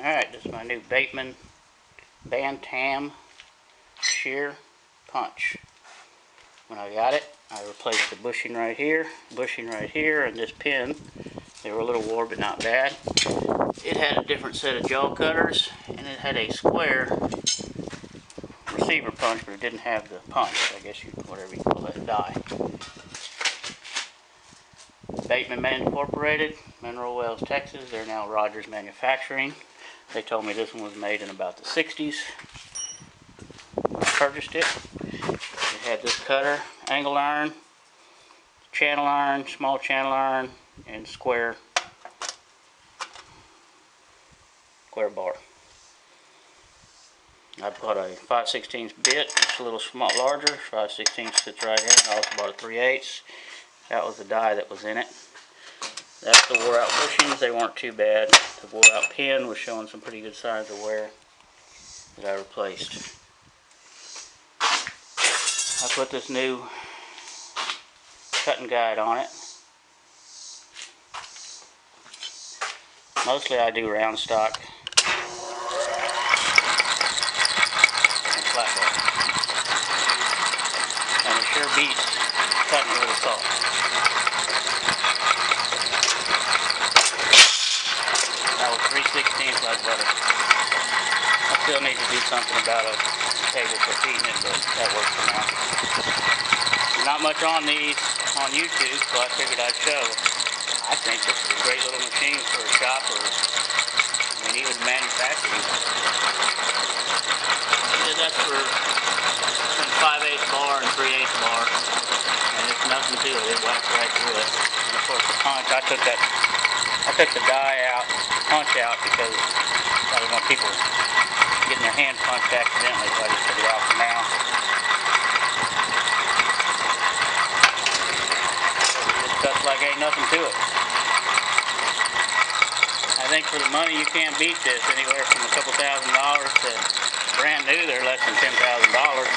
Alright, this is my new Bateman Bantam shear punch. When I got it, I replaced the bushing right here, and this pin. They were a little worn, but not bad. It had a different set of jaw cutters, and it had a square receiver punch, but it didn't have the punch. I guess whatever you call that die. Bateman Incorporated, Mineral Wells, Texas. They're now Rogers Manufacturing. They told me this one was made in about the 60s. When I purchased it, it had this cutter, angle iron, channel iron, small channel iron, and square bar. I bought a 5/16 bit. It's a little larger. 5/16 sits right here. I also bought a 3/8. That was the die that was in it. That's the wore out bushings. They weren't too bad. The wore out pin was showing some pretty good signs of wear that I replaced. I put this new cutting guide on it. Mostly I do round stock and flat bar. And it sure beats cutting it with a saw. That was 3/16 like butter. I still need to do something about a table for feeding it, but that works for now. Not much on these on YouTube, so I figured I'd show. I think this is a great little machine for a shop, or even manufacturing. That's for 5/8 bar and 3/8 bar, and it's nothing to it. It whacks right through it. And of course the punch, I took the die out, punch out, because I don't want people getting their hand punched accidentally, so I just took it out for now. It cuts like ain't nothing to it. I think for the money you can't beat this. Anywhere from a couple $1,000s to brand new, they're less than $10,000.